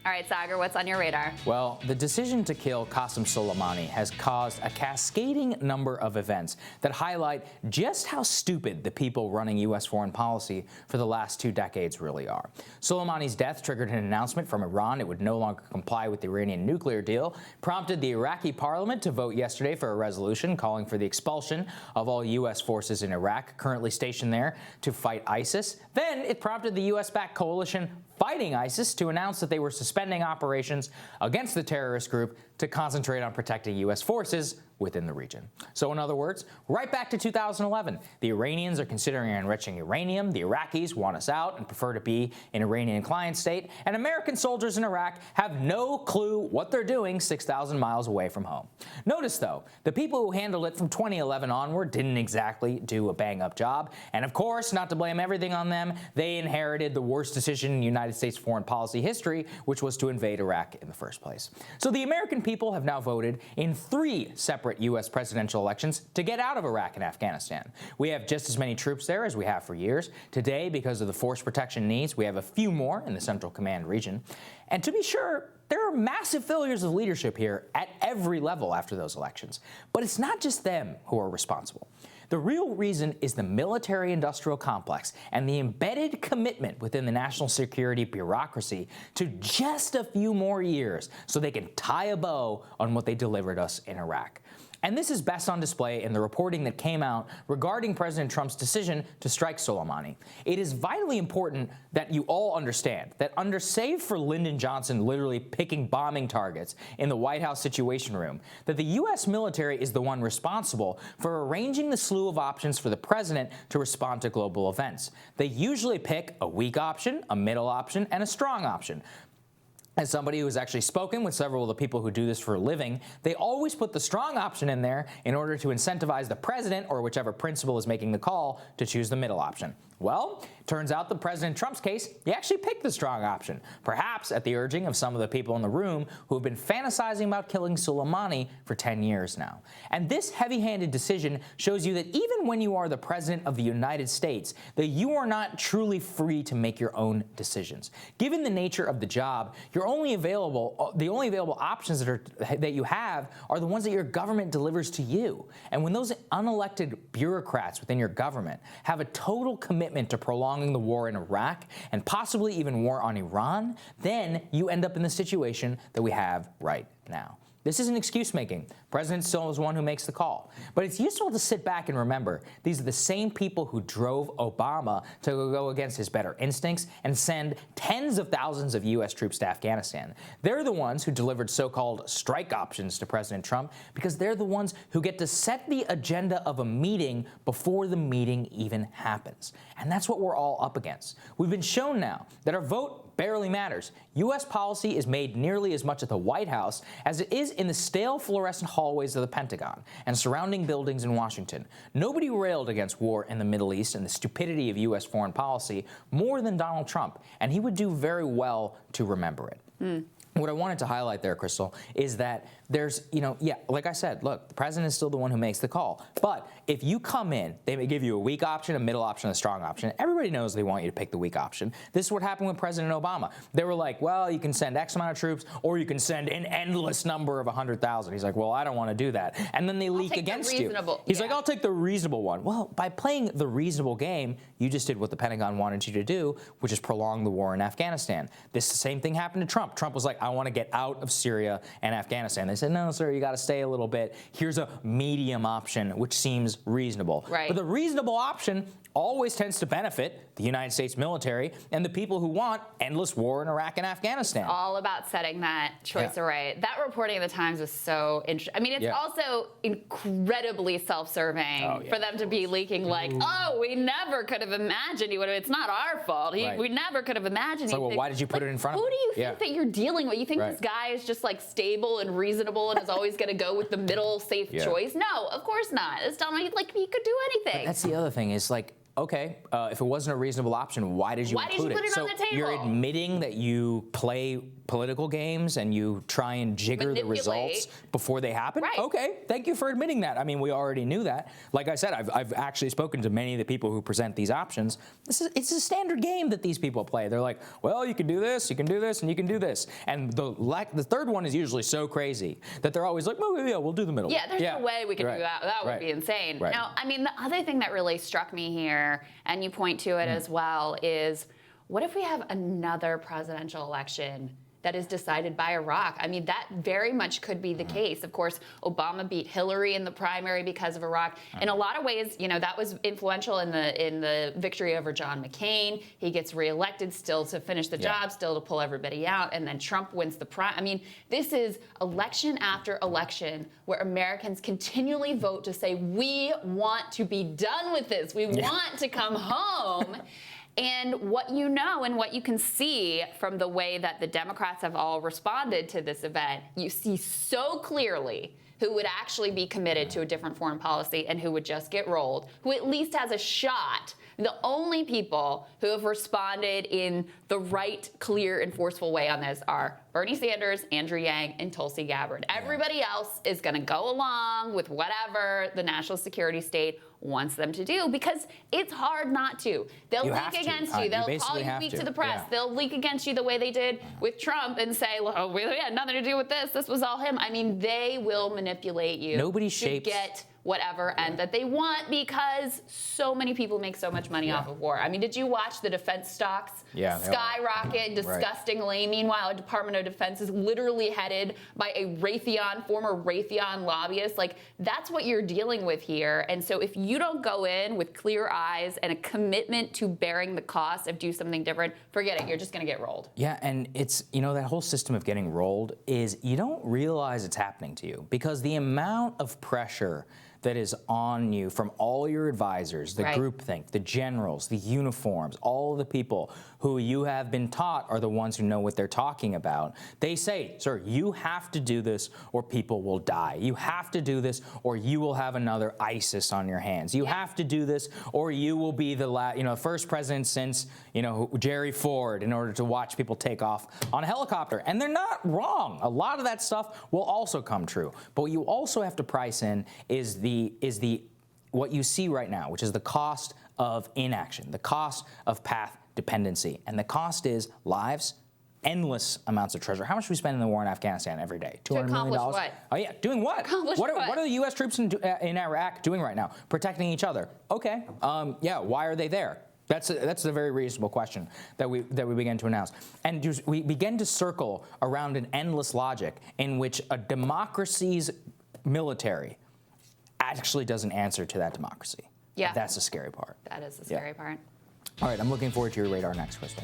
All right, Saagar, what's on your radar? Well, the decision to kill Qasem Soleimani has caused a cascading number of events that highlight just how stupid the people running U.S. foreign policy for the last 2 decades really are. Soleimani's death triggered an announcement from Iran it would no longer comply with the Iranian nuclear deal, prompted the Iraqi parliament to vote yesterday for a resolution calling for the expulsion of all U.S. forces in Iraq currently stationed there to fight ISIS. Then it prompted the U.S.-backed coalition fighting ISIS to announce that they were suspending operations against the terrorist group to concentrate on protecting U.S. forces within the region. So in other words, right back to 2011, the Iranians are considering enriching uranium, the Iraqis want us out and prefer to be an Iranian client state, and American soldiers in Iraq have no clue what they're doing 6,000 miles away from home. Notice though, the people who handled it from 2011 onward didn't exactly do a bang-up job, and of course, not to blame everything on them, they inherited the worst decision in United States foreign policy history, which was to invade Iraq in the first place. So the American people have now voted in 3 separate U.S. presidential elections to get out of Iraq and Afghanistan. We have just as many troops there as we have for years. Today, because of the force protection needs, we have a few more in the Central Command region. And to be sure, there are massive failures of leadership here at every level after those elections. But it's not just them who are responsible. The real reason is the military-industrial complex and the embedded commitment within the national security bureaucracy to just a few more years so they can tie a bow on what they delivered us in Iraq. And this is best on display in the reporting that came out regarding President Trump's decision to strike Soleimani. It is vitally important that you all understand that save for Lyndon Johnson literally picking bombing targets in the White House Situation Room, that the U.S. military is the one responsible for arranging the slew of options for the president to respond to global events. They usually pick a weak option, a middle option, and a strong option. As somebody who has actually spoken with several of the people who do this for a living, they always put the strong option in there in order to incentivize the president or whichever principal is making the call to choose the middle option. Well, turns out that President Trump's case, he actually picked the strong option, perhaps at the urging of some of the people in the room who have been fantasizing about killing Soleimani for 10 years now. And this heavy-handed decision shows you that even when you are the president of the United States, that you are not truly free to make your own decisions. Given the nature of the job, the only available options that you have are the ones that your government delivers to you. And when those unelected bureaucrats within your government have a total commitment to prolonging the war in Iraq and possibly even war on Iran, then you end up in the situation that we have right now. This isn't excuse-making. President still is one who makes the call. But it's useful to sit back and remember these are the same people who drove Obama to go against his better instincts and send tens of thousands of U.S. troops to Afghanistan. They're the ones who delivered so-called strike options to President Trump because they're the ones who get to set the agenda of a meeting before the meeting even happens. And that's what we're all up against. We've been shown now that our vote barely matters. U.S. policy is made nearly as much at the White House as it is in the stale fluorescent hallways of the Pentagon and surrounding buildings in Washington. Nobody railed against war in the Middle East and the stupidity of U.S. foreign policy more than Donald Trump, and he would do very well to remember it. What I wanted to highlight there, Crystal, is that there's, like I said, look, the president is still the one who makes the call. But if you come in, they may give you a weak option, a middle option, a strong option. Everybody knows they want you to pick the weak option. This is what happened with President Obama. They were like, well, you can send X amount of troops, or you can send an endless number of 100,000. He's like, well, I don't want to do that. And then they leak against you. He's like, I'll take the reasonable one. Well, by playing the reasonable game, you just did what the Pentagon wanted you to do, which is prolong the war in Afghanistan. This same thing happened to Trump. Trump was like, I want to get out of Syria and Afghanistan. They said, no, sir, you got to stay a little bit. Here's a medium option, which seems reasonable. Right. But the reasonable option always tends to benefit the United States military and the people who want endless war in Iraq and Afghanistan. It's all about setting that choice right. That reporting in the Times was so interesting. I mean, it's also incredibly self-serving for them to be leaking like, oh, we never could have imagined you would have. It's not our fault. We never could have imagined. So, well, why did you put it in front of him? Who do you think that you're dealing with? You think this guy is just like stable and reasonable and is always going to go with the middle safe choice? No, of course not. It's dumb. Like, he could do anything. But that's the other thing is like, okay, if it wasn't a reasonable option, why did you include it? Why did you put it on the table? You're admitting that you play political games and you try and jigger the results before they happen? Right. Okay, thank you for admitting that. I mean, we already knew that. Like I said, I've actually spoken to many of the people who present these options. It's a standard game that these people play. They're like, well, you can do this, you can do this, and you can do this. And the third one is usually so crazy that they're always like, oh, yeah, we'll do the middle. Yeah, there's no way we could do that. That would be insane. Right. Now, I mean, the other thing that really struck me here, and you point to it as well, is what if we have another presidential election that is decided by Iraq? I mean, that very much could be the case. Of course, Obama beat Hillary in the primary because of Iraq. In a lot of ways, you know, that was influential in the victory over John McCain. He gets reelected still to finish the job, still to pull everybody out, and then Trump wins the I mean, this is election after election where Americans continually vote to say, we want to be done with this. We want to come home. And what you know and what you can see from the way that the Democrats have all responded to this event, you see so clearly who would actually be committed to a different foreign policy and who would just get rolled, who at least has a shot. The only people who have responded in the right, clear, and forceful way on this are Bernie Sanders, Andrew Yang, and Tulsi Gabbard. Everybody else is going to go along with whatever the national security state wants them to do, because it's hard not to. They'll leak against you. They'll call you weak to the press. They'll leak against you the way they did with Trump and say, well, we had nothing to do with this. This was all him. I mean, they will manipulate you to get whatever end that they want, because so many people make so much money off of war. I mean, did you watch the defense stocks skyrocket disgustingly? Meanwhile, the Department of Defense is literally headed by a former Raytheon lobbyist. Like, that's what you're dealing with here. And so if you don't go in with clear eyes and a commitment to bearing the cost of do something different, forget it. You're just going to get rolled. Yeah, and it's, you know, that whole system of getting rolled is you don't realize it's happening to you, because the amount of pressure that is on you from all your advisors, the groupthink, the generals, the uniforms, all the people who you have been taught are the ones who know what they're talking about. They say, sir, you have to do this or people will die. You have to do this or you will have another ISIS on your hands. You have to do this or you will be the first president since, Jerry Ford, in order to watch people take off on a helicopter. And they're not wrong. A lot of that stuff will also come true. But what you also have to price in is what you see right now, which is the cost of inaction, the cost of path dependency. And the cost is lives, endless amounts of treasure. How much do we spend in the war in Afghanistan every day? $200 million? What? Oh, yeah. Doing what? What are the U.S. troops in Iraq doing right now? Protecting each other. Okay. Why are they there? That's a very reasonable question that we begin to announce. And we begin to circle around an endless logic in which a democracy's military actually doesn't answer to that democracy. Yeah. That's the scary part. That is the scary part. All right, I'm looking forward to your radar next, Crystal.